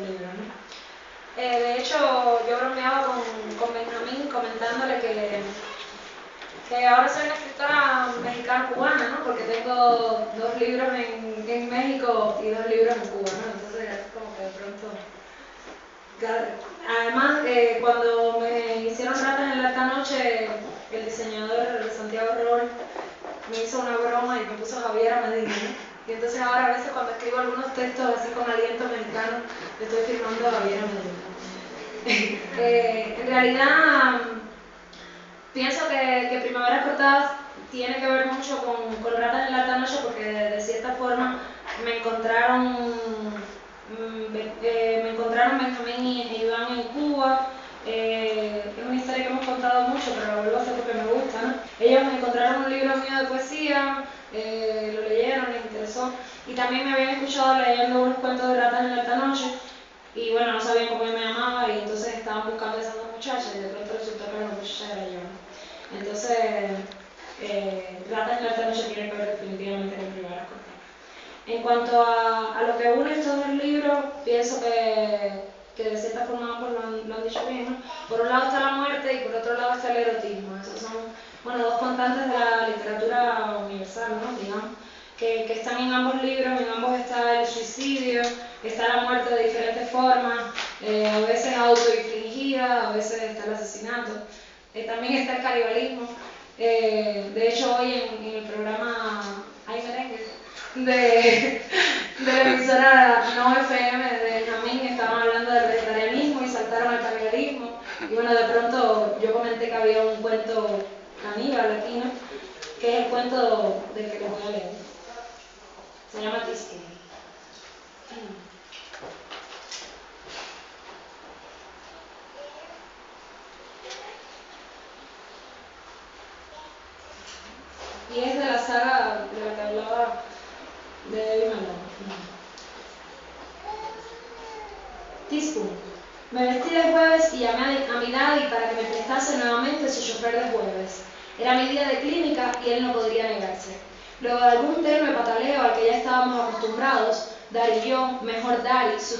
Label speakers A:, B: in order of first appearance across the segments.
A: libros, ¿no? De hecho, yo bromeaba con Benjamín comentándole que ahora soy una escritora mexicana-cubana, ¿no? Porque tengo 2 libros en México y 2 libros en Cuba, ¿no? Entonces es como que de pronto... Además, cuando me hicieron Ratas en la Alta Noche, el diseñador Santiago Rol me hizo una broma y me puso Javiera Medina, ¿no? Y entonces ahora a veces cuando escribo algunos textos así con aliento mexicano, le estoy firmando a Javiera Medina. En realidad, pienso que Primaveras Cortadas tiene que ver mucho con Ratas en la Alta Noche porque de cierta forma me encontraron Benjamín y Iván en Cuba. Es una historia que hemos contado mucho, pero la vuelvo a hacer porque me gusta, ¿no? Ellos me encontraron un libro mío de poesía, lo leyeron, les interesó, y también me habían escuchado leyendo unos cuentos de Ratas en la Alta Noche, y bueno, no sabían cómo yo me llamaba, y entonces estaban buscando a esas 2 muchachas, y de pronto resultó que la muchacha era yo. Entonces, Ratas en la Alta Noche tiene que ver definitivamente con Primaveras Cortadas. En cuanto a lo que une estos 2 libros, pienso que de cierta forma ambos lo han dicho bien, ¿no? Por un lado está la muerte y por otro lado está el erotismo. Esos son, bueno, 2 constantes de la literatura universal, ¿no? Digamos, que están en ambos libros. En ambos está el suicidio, está la muerte de diferentes formas, a veces autoinfligida, a veces está el asesinato, también está el canibalismo. De hecho, hoy en el programa Hay Merengue de la emisora No FM de Benjamín estaban hablando del vegetarianismo y saltaron al canibalismo, y bueno, de pronto yo comenté que había un cuento caníbal aquí, ¿no? Que es el cuento del que les voy a leer. Se llama Tisky. Y es de la saga de la que hablaba de David Malone. Teaspoon. Me vestí de jueves y llamé a mi daddy para que me prestase nuevamente su chofer de jueves. Era mi día de clínica y él no podría negarse. Luego de algún tenue pataleo al que ya estábamos acostumbrados, Dari y yo, mejor Dari, su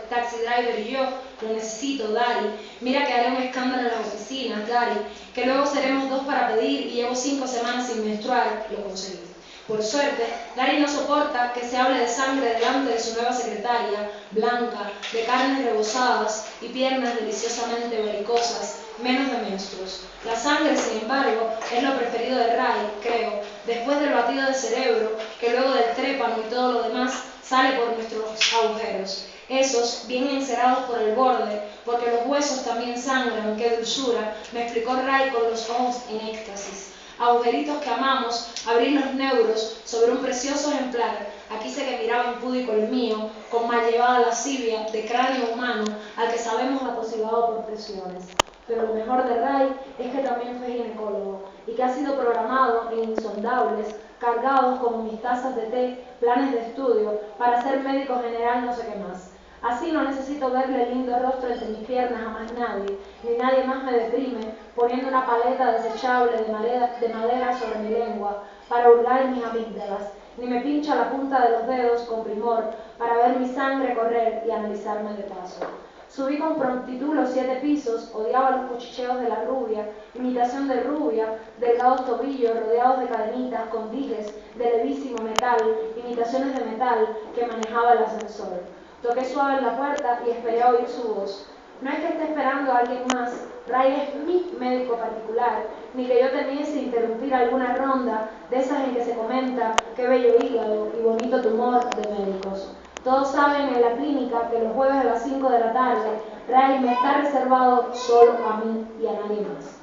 A: taxi driver y yo, lo necesito, Dari. Mira que haré un escándalo en las oficinas, Dari, que luego seremos 2 para pedir y llevo 5 semanas sin menstruar, lo conseguí. Por suerte, Dari no soporta que se hable de sangre delante de su nueva secretaria, blanca, de carnes rebozadas y piernas deliciosamente varicosas, menos de menstruos. La sangre, sin embargo, es lo preferido de Ray, creo, después del batido de cerebro, que luego del trépano y todo lo demás sale por nuestros agujeros. Esos, bien encerados por el borde, porque los huesos también sangran, qué dulzura, me explicó Ray con los ojos en éxtasis. Agujeritos que amamos, abrir los neuros sobre un precioso ejemplar, aquí sé que miraba impúdico el mío, con mal llevada lascivia de cráneo humano al que sabemos atosigado por presiones. Pero lo mejor de Ray es que también fue ginecólogo y que ha sido programado en insondables, cargados como mis tazas de té, planes de estudio, para ser médico general no sé qué más. Así no necesito verle el lindo rostro entre mis piernas a más nadie, ni nadie más me deprime poniendo una paleta desechable de madera sobre mi lengua para hurgar mis amígdalas, ni me pincha la punta de los dedos con primor para ver mi sangre correr y analizarme de paso. Subí con prontitud los 7 pisos, odiaba los cuchicheos de la rubia, imitación de rubia, delgados tobillos rodeados de cadenitas con dijes de levísimo metal, imitaciones de metal que manejaba el ascensor. Toqué suave en la puerta y esperé a oír su voz. No es que esté esperando a alguien más, Ray es mi médico particular, ni que yo temiese interrumpir alguna ronda de esas en que se comenta qué bello hígado y bonito tumor de médicos. Todos saben en la clínica que los jueves a las 5 de la tarde, Ray me está reservado solo a mí y a nadie más.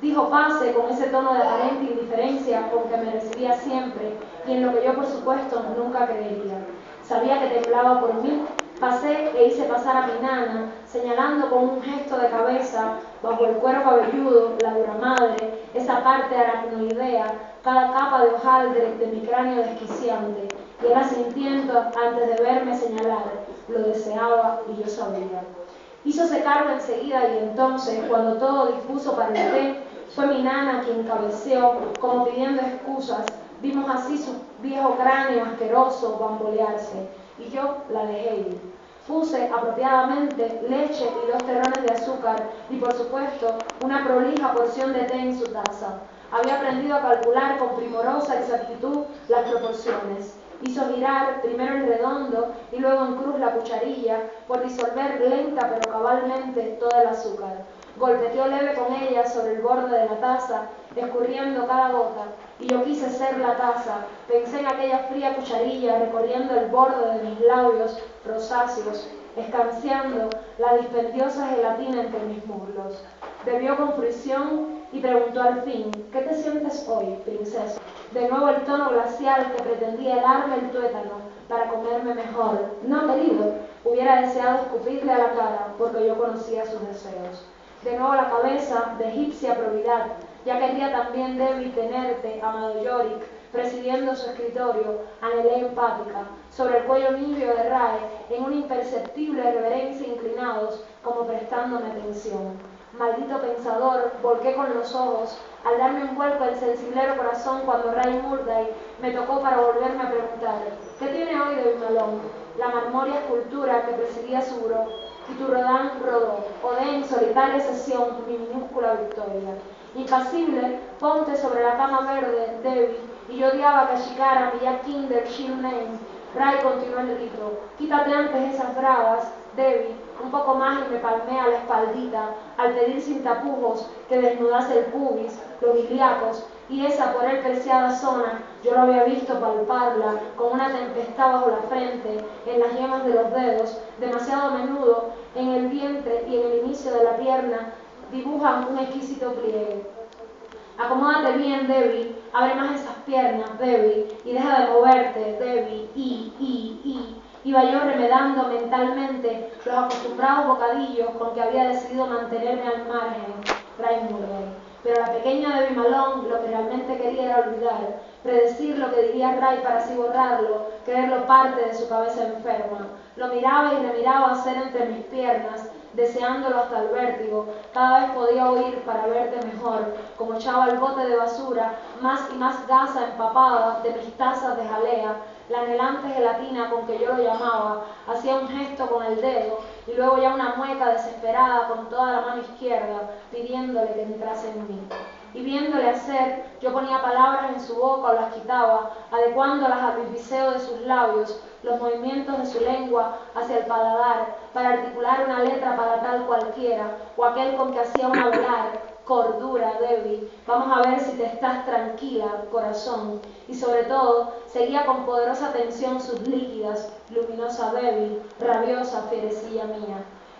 A: Dijo pase con ese tono de aparente indiferencia con que me recibía siempre y en lo que yo por supuesto nunca creería. Sabía que temblaba por mí. Pasé e hice pasar a mi nana, señalando con un gesto de cabeza, bajo el cuero cabelludo, la dura madre, esa parte aracnoidea, cada capa de hojaldre de mi cráneo desquiciante, y era sintiendo antes de verme señalar, lo deseaba y yo sabía. Hízose cargo enseguida y entonces, cuando todo dispuso para el té, fue mi nana quien cabeceó, como pidiendo excusas. Vimos así su viejo cráneo asqueroso bambolearse, y yo la dejé ir. Puse apropiadamente leche y 2 terrones de azúcar y, por supuesto, una prolija porción de té en su taza. Había aprendido a calcular con primorosa exactitud las proporciones. Hizo girar primero en redondo y luego en cruz la cucharilla por disolver lenta pero cabalmente todo el azúcar. Golpeteó leve con ella sobre el borde de la taza, escurriendo cada gota, y yo quise ser la taza. Pensé en aquella fría cucharilla recorriendo el borde de mis labios rosáceos, escanciando la dispendiosa gelatina entre mis muslos. Bebió con fruición y preguntó al fin: ¿qué te sientes hoy, princesa? De nuevo el tono glacial que pretendía helarme el tuétano para comerme mejor. No, querido, hubiera deseado escupirle a la cara, porque yo conocía sus deseos. De nuevo la cabeza de egipcia probidad. Ya querría también Debbie tenerte, amado Yorick, presidiendo su escritorio, anhelé empática, sobre el cuello nibio de Rae, en una imperceptible reverencia inclinados, como prestándome atención. Maldito pensador, volqué con los ojos, al darme un vuelco el sensiblero corazón cuando Ray Murday me tocó para volverme a preguntar: ¿qué tiene hoy de Bimalón? La marmórea escultura que presidía su buró, y tu Rodin rodó, odé en solitaria sesión mi minúscula victoria. Impasible, ponte sobre la cama verde, Debbie, y yo odiaba cachicara mi ya kinder shield name. Ray continuó el grito: quítate antes esas bragas, Debbie. Un poco más y me palmea la espaldita, al pedir sin tapujos que desnudase el pubis, los ilíacos, y esa por él preciada zona, yo lo había visto palparla, con una tempestad bajo la frente, en las yemas de los dedos, demasiado a menudo, en el vientre y en el inicio de la pierna, dibujan un exquisito pliegue. Acomódate bien, Debbie, abre más esas piernas, Debbie, y deja de moverte, Debbie, Iba yo remedando mentalmente los acostumbrados bocadillos con que había decidido mantenerme al margen, Ray Murday. Pero la pequeña Debbie Malone lo que realmente quería era olvidar, predecir lo que diría Ray para así borrarlo, creerlo parte de su cabeza enferma. Lo miraba y remiraba hacer entre mis piernas, deseándolo hasta el vértigo. Cada vez podía oír para verte mejor, como echaba el bote de basura, más y más gasa empapada de mis tazas de jalea. La anhelante gelatina con que yo lo llamaba, hacía un gesto con el dedo y luego ya una mueca desesperada con toda la mano izquierda, pidiéndole que entrase en mí. Y viéndole hacer, yo ponía palabras en su boca o las quitaba, adecuándolas al bisbiseo de sus labios, los movimientos de su lengua hacia el paladar, para articular una letra para tal cualquiera, o aquel con que hacía una velar. Cordura, Debbie, vamos a ver si te estás tranquila, corazón. Y sobre todo, seguía con poderosa atención sus líquidas, luminosa Debbie, rabiosa fierecilla mía.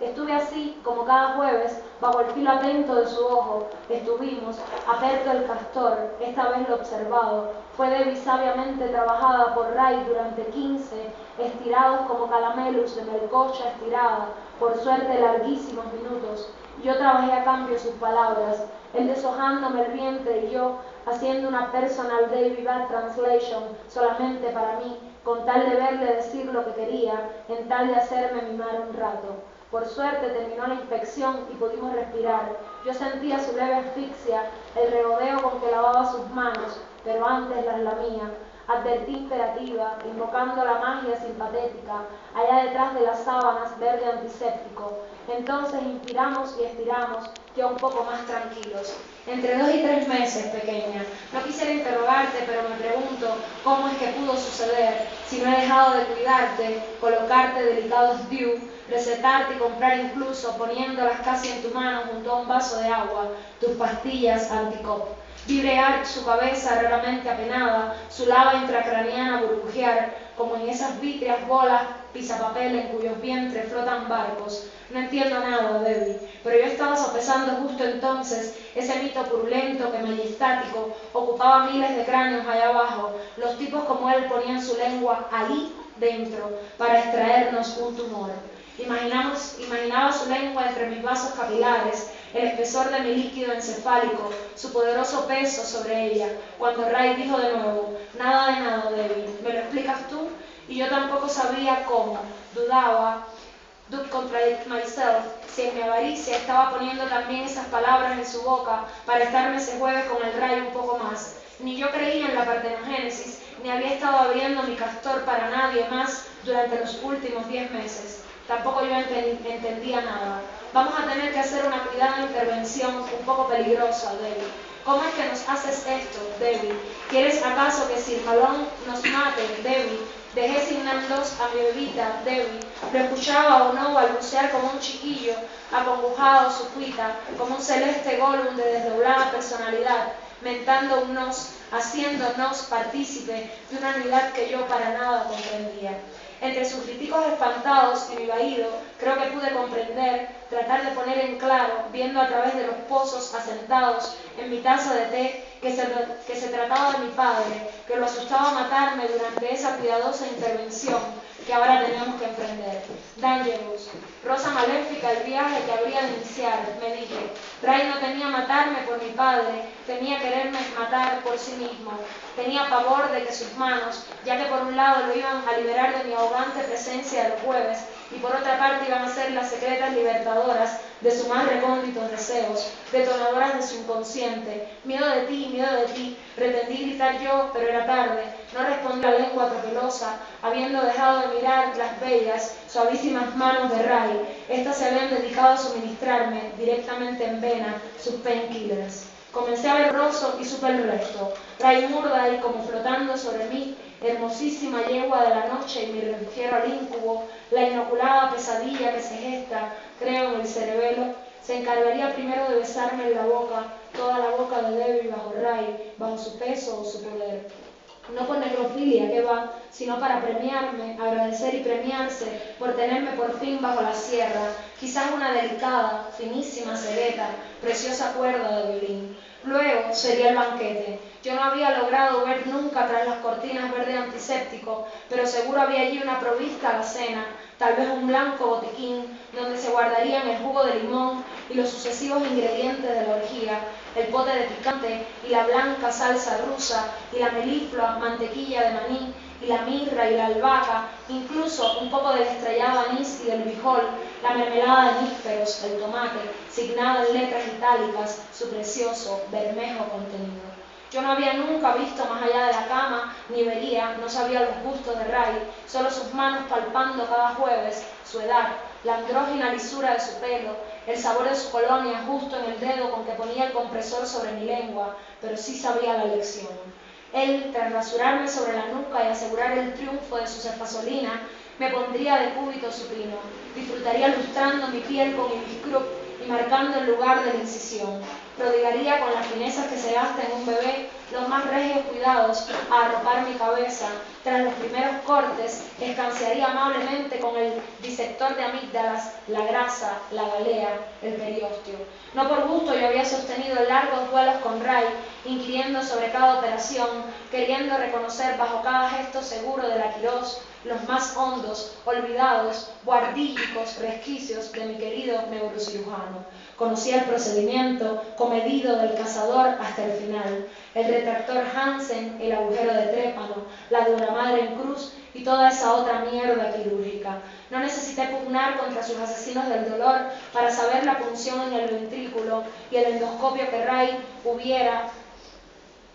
A: Estuve así, como cada jueves, bajo el filo atento de su ojo. Estuvimos, aperto el castor, esta vez lo observado. Fue Debbie sabiamente trabajada por Ray durante 15, estirados como calamelus de melcocha estirada, por suerte larguísimos minutos. Yo trabajé a cambio sus palabras, él deshojándome el vientre y yo haciendo una personal Davy Bad translation solamente para mí, con tal de verle decir lo que quería, en tal de hacerme mimar un rato. Por suerte terminó la inspección y pudimos respirar. Yo sentía su leve asfixia, el regodeo con que lavaba sus manos, pero antes las lamía. Advertí imperativa, invocando la magia simpatética, allá detrás de las sábanas verde antiséptico. Entonces inspiramos y expiramos, ya un poco más tranquilos. Entre 2 y 3 meses, pequeña. No quisiera interrogarte, pero me pregunto cómo es que pudo suceder, si no he dejado de cuidarte, colocarte delicados dew, recetarte y comprar incluso, poniéndolas casi en tu mano junto a un vaso de agua, tus pastillas anti-cop. Vibrear su cabeza raramente apenada, su lava intracraniana burbujear, como en esas vítreas bolas pisapapel en cuyos vientres flotan barcos. No entiendo nada, Debbie, pero yo estaba sopesando justo entonces ese mito purulento que majestático ocupaba miles de cráneos allá abajo. Los tipos como él ponían su lengua ahí dentro para extraernos un tumor. Imaginaba su lengua entre mis vasos capilares, el espesor de mi líquido encefálico, su poderoso peso sobre ella, cuando Ray dijo de nuevo: nada de nada, Debbie, ¿me lo explicas tú? Y yo tampoco sabía cómo, dudaba, do contradict myself, si en mi avaricia estaba poniendo también esas palabras en su boca para estarme ese jueves con el Ray un poco más. Ni yo creía en la partenogénesis, ni había estado abriendo mi castor para nadie más durante los últimos 10 meses. Tampoco yo entendía nada. Vamos a tener que hacer una cuidada intervención un poco peligrosa, Debbie. ¿Cómo es que nos haces esto, Debbie? ¿Quieres acaso que Sir Malone nos mate, Debbie? Dejé sin dos a mi bebita, Debbie. Lo escuchaba o no balbucear como un chiquillo, acongojado su cuita, como un celeste Gollum de desdoblada personalidad, mentando un nos, haciéndonos partícipe de una unidad que yo para nada comprendía. Entre sus críticos espantados y mi vaído, creo que pude comprender, tratar de poner en claro, viendo a través de los pozos asentados en mi taza de té, que se trataba de mi padre, que lo asustaba matarme durante esa cuidadosa intervención que ahora teníamos que emprender. Dangerous, rosa maléfica el viaje que habría de iniciar, me dije. Ray no temía matarme por mi padre, temía quererme matar por sí mismo. Tenía pavor de que sus manos, ya que por un lado lo iban a liberar de mi ahogante presencia de los jueves, y por otra parte iban a ser las secretas libertadoras de sus más recónditos deseos, detonadoras de su inconsciente. Miedo de ti, pretendí gritar yo, pero era tarde. No respondí la lengua tropelosa, habiendo dejado de mirar las bellas, suavísimas manos de Ray. Estas se habían dedicado a suministrarme directamente en vena sus painkillers. Comencé a ver roso y supe el resto. Ray Murday como flotando sobre mí, hermosísima yegua de la noche y mi refugiero al íncubo, la inoculada pesadilla que se gesta, creo, en el cerebelo, se encargaría primero de besarme en la boca, toda la boca de Debbie bajo Ray, bajo su peso o su poder. No por necrofilia que va, sino para premiarme, agradecer y premiarse por tenerme por fin bajo la sierra, quizás una delicada, finísima cegueta, preciosa cuerda de violín. Luego sería el banquete. Yo no había logrado ver nunca tras las cortinas verde antiséptico, pero seguro había allí una provista alacena, tal vez un blanco botiquín, donde se guardarían el jugo de limón y los sucesivos ingredientes de la orgía, el pote de picante y la blanca salsa rusa y la meliflua mantequilla de maní y la mirra y la albahaca, incluso un poco del estrellado anís y del bijol, la mermelada de nísperos, el tomate, signado en letras itálicas, su precioso bermejo contenido. Yo no había nunca visto más allá de la cama, ni vería, no sabía los gustos de Ray, solo sus manos palpando cada jueves, su edad, la andrógina lisura de su pelo, el sabor de su colonia justo en el dedo con que ponía el compresor sobre mi lengua, pero sí sabía la lección. Él, tras rasurarme sobre la nuca y asegurar el triunfo de su cefasolina, me pondría de cúbito supino, disfrutaría lustrando mi piel con Ibiscrup y marcando el lugar de la incisión. Prodigaría con las finezas que se gasta en un bebé los más regios cuidados a arropar mi cabeza. Tras los primeros cortes, escanciaría amablemente con el disector de amígdalas la grasa, la galea, el periósteo. No por gusto yo había sostenido largos duelos con Ray, inquiriendo sobre cada operación, queriendo reconocer bajo cada gesto seguro de la quirós los más hondos, olvidados, guardílicos resquicios de mi querido neurocirujano. Conocía el procedimiento comedido del cazador hasta el final, el retractor Hansen, el agujero de trépano, la duramadre en cruz y toda esa otra mierda quirúrgica. No necesité pugnar contra sus asesinos del dolor para saber la punción en el ventrículo y el endoscopio que Ray hubiera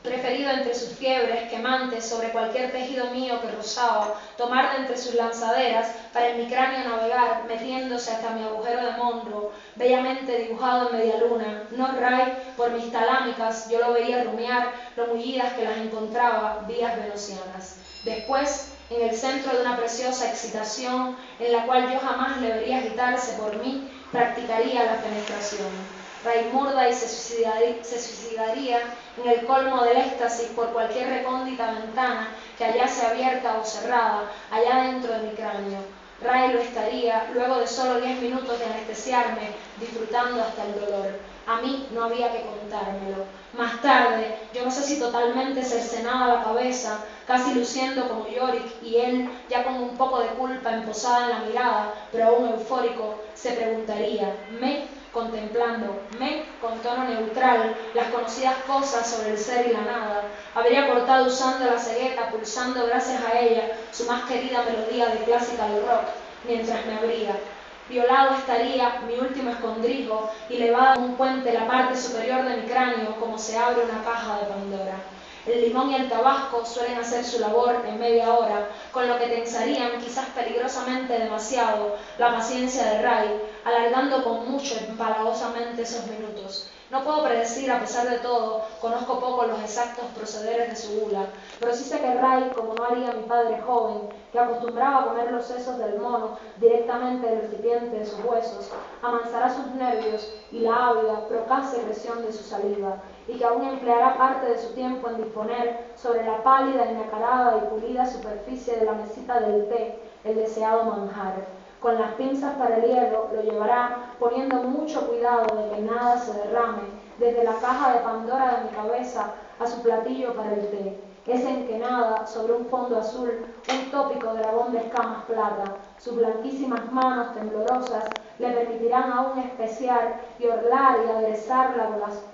A: preferido entre sus fiebres quemantes sobre cualquier tejido mío que rozaba, tomar de entre sus lanzaderas para en mi cráneo navegar, metiéndose hasta mi agujero de Monroe, bellamente dibujado en media luna. No Ray, por mis talámicas, yo lo veía rumiar lo mullidas que las encontraba vías venosianas. Después, en el centro de una preciosa excitación, en la cual yo jamás le vería agitarse por mí, practicaría la penetración. Ray Murday se suicidaría en el colmo del éxtasis por cualquier recóndita ventana que hallase abierta o cerrada, allá dentro de mi cráneo. Ray lo estaría, luego de solo 10 minutos de anestesiarme, disfrutando hasta el dolor. A mí no había que contármelo. Más tarde, yo no sé si totalmente cercenada la cabeza, casi luciendo como Yorick, y él, ya con un poco de culpa emposada en la mirada, pero aún eufórico, se preguntaría, contemplándome con tono neutral las conocidas cosas sobre el ser y la nada, habría cortado usando la cegueta, pulsando gracias a ella su más querida melodía de classical rock, mientras me abría. Violado estaría mi último escondrijo y levada en un puente la parte superior de mi cráneo como se abre una caja de Pandora. El limón y el tabasco suelen hacer su labor en media hora, con lo que tensarían, quizás peligrosamente demasiado, la paciencia de Ray, alargando con mucho empalagosamente esos minutos. No puedo predecir, a pesar de todo, conozco poco los exactos procederes de su gula, pero sí sé que Ray, como no haría mi padre joven, que acostumbraba a comer los sesos del mono directamente del recipiente de sus huesos, amansará sus nervios y la ávida, procaz secreción de su saliva, y que aún empleará parte de su tiempo en disponer sobre la pálida, ennacarada y pulida superficie de la mesita del té el deseado manjar. Con las pinzas para el hielo lo llevará poniendo mucho cuidado de que nada se derrame desde la caja de Pandora de mi cabeza a su platillo para el té. Es en que nada, sobre un fondo azul, un tópico dragón de escamas plata. Sus blanquísimas manos temblorosas le permitirán aún especiar y orlar y aderezar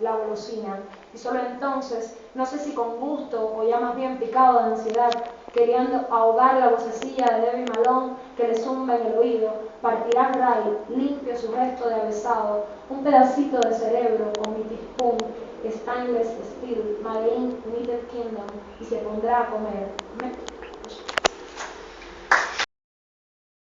A: la golosina. Y solo entonces, no sé si con gusto o ya más bien picado de ansiedad, queriendo ahogar la vocecilla de Debbie Malone que le zumba en el oído, partirá Ray, limpio su resto de avesado, un pedacito de cerebro con mi teaspoon, stainless steel, Made in United Kingdom, y se pondrá a comer.